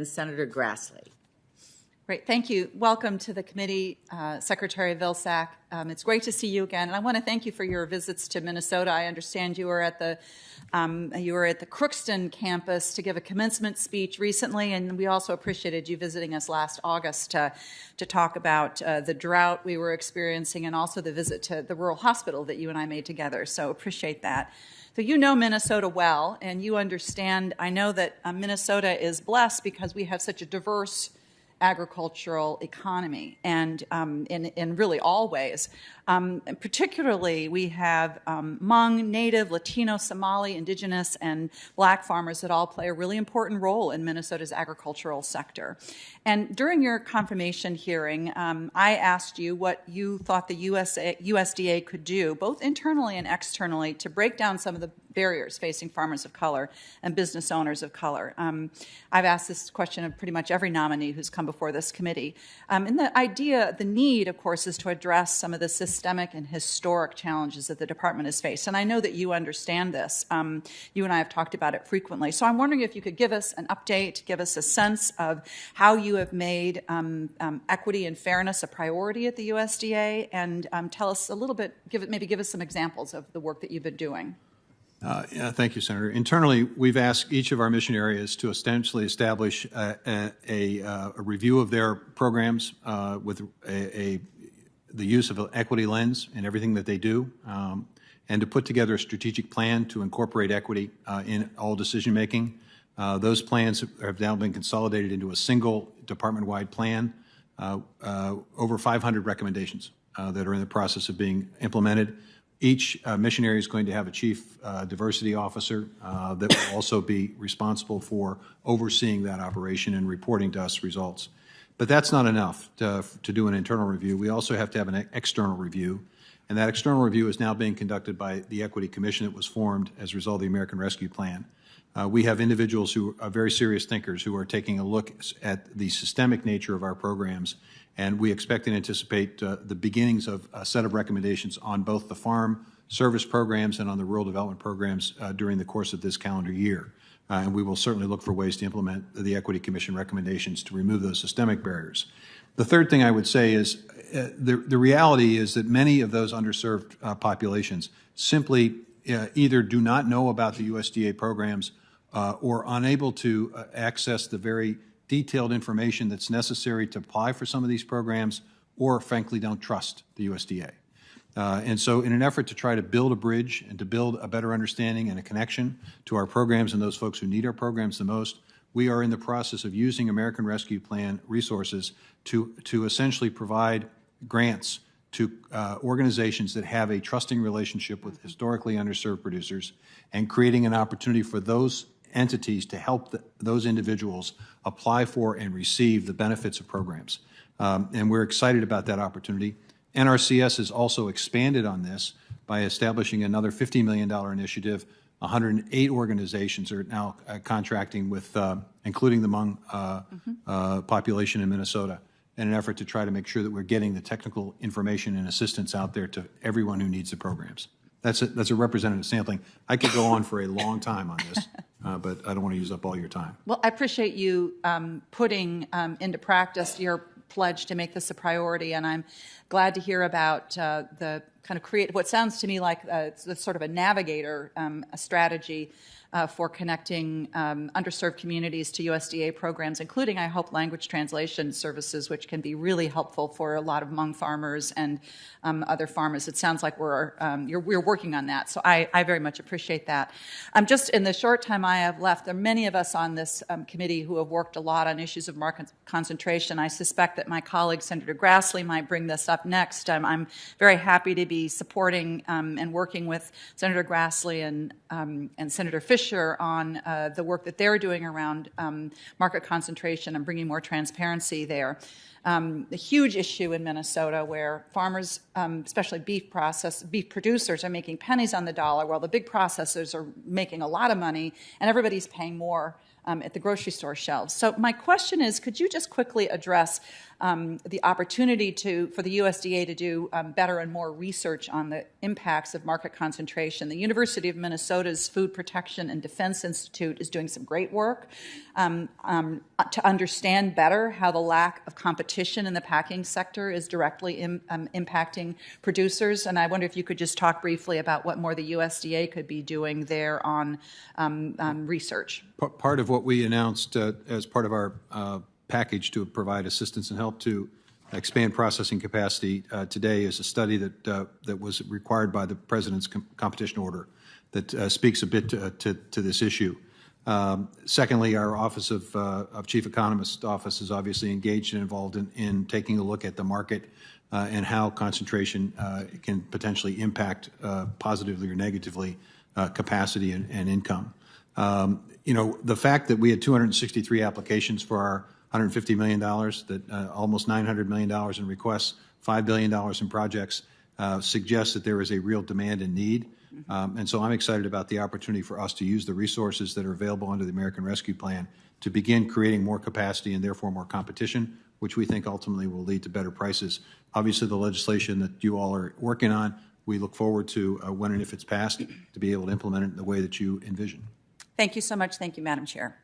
begin. Senator Grassley. Great. Thank you. Welcome to the committee, Secretary Vilsack. It's great to see you again. And I want to thank you for your visits to Minnesota. I understand you were at the Crookston campus to give a commencement speech recently, and we also appreciated you visiting us last August to talk about the drought we were experiencing and also the visit to the rural hospital that you and I made together. So appreciate that. So you know Minnesota well, and you understand, I know that Minnesota is blessed because we have such a diverse agricultural economy, and in really all ways. And particularly, we have Hmong, Native, Latino, Somali, Indigenous, and Black farmers that all play a really important role in Minnesota's agricultural sector. And during your confirmation hearing, I asked you what you thought the USDA could do, both internally and externally, to break down some of the barriers facing farmers of color and business owners of color. I've asked this question of pretty much every nominee who's come before this committee. And the need, of course, is to address some of the systemic and historic challenges that the department has faced. And I know that you understand this. You and I have talked about it frequently. So I'm wondering if you could give us an update, give us a sense of how you have made equity and fairness a priority at the USDA, and tell us a little bit, maybe give us some examples of the work that you've been doing. Yeah, thank you, Senator. Internally, we've asked each of our mission areas to essentially establish a review of their programs with the use of an equity lens in everything that they do, and to put together a strategic plan to incorporate equity in all decision-making. Those plans have now been consolidated into a single department-wide plan, over 500 recommendations that are in the process of being implemented. Each missionary is going to have a chief diversity officer that will also be responsible for overseeing that operation and reporting to us results. But that's not enough to do an internal review. We also have to have an external review, and that external review is now being conducted by the Equity Commission that was formed as a result of the American Rescue Plan. We have individuals who are very serious thinkers who are taking a look at the systemic nature of our programs, and we expect and anticipate the beginnings of a set of recommendations on both the farm service programs and on the rural development programs during the course of this calendar year. And we will certainly look for ways to implement the Equity Commission recommendations to remove those systemic barriers. The third thing I would say is the reality is that many of those underserved populations simply either do not know about the USDA programs or unable to access the very detailed information that's necessary to apply for some of these programs, or frankly don't trust the USDA. And so in an effort to try to build a bridge and to build a better understanding and a connection to our programs and those folks who need our programs the most, we are in the process of using American Rescue Plan resources to essentially provide grants to organizations that have a trusting relationship with historically underserved producers, and creating an opportunity for those entities to help those individuals apply for and receive the benefits of programs. And we're excited about that opportunity. NRCS has also expanded on this by establishing another $50 million initiative. 108 organizations are now contracting with, including the Hmong population in Minnesota, in an effort to try to make sure that we're getting the technical information and assistance out there to everyone who needs the programs. That's a representative sampling. I could go on for a long time on this, but I don't want to use up all your time. Well, I appreciate you putting into practice your pledge to make this a priority, and I'm glad to hear about the kind of what sounds to me like the sort of a navigator a strategy for connecting underserved communities to USDA programs, including, I hope, language translation services, which can be really helpful for a lot of Hmong farmers and other farmers. It sounds like we're working on that, so I very much appreciate that. Just in the short time I have left, there are many of us on this committee who have worked a lot on issues of market concentration. I suspect that my colleague, Senator Grassley, might bring this up next. I'm very happy to be supporting and working with Senator Grassley and Senator Fisher on the work that they're doing around market concentration and bringing more transparency there. The huge issue in Minnesota where farmers, especially beef producers, are making pennies on the dollar while the big processors are making a lot of money and everybody's paying more at the grocery store shelves. So my question is, could you just quickly address the opportunity for the USDA to do better and more research on the impacts of market concentration? The University of Minnesota's Food Protection and Defense Institute is doing some great work to understand better how the lack of competition in the packing sector is directly impacting producers. And I wonder if you could just talk briefly about what more the USDA could be doing there on research. Part of what we announced as part of our package to provide assistance and help to expand processing capacity today is a study that was required by the President's competition order that speaks a bit to this issue. Secondly, our Office of Chief Economist's office is obviously engaged and involved in taking a look at the market and how concentration can potentially impact positively or negatively capacity and income. The fact that we had 263 applications for our $150 million, that almost $900 million in requests, $5 billion in projects, suggests that there is a real demand and need. And so I'm excited about the opportunity for us to use the resources that are available under the American Rescue Plan to begin creating more capacity and therefore more competition, which we think ultimately will lead to better prices. Obviously, the legislation that you all are working on, we look forward to, when and if it's passed, to be able to implement it in the way that you envision. Thank you so much. Thank you, Madam Chair.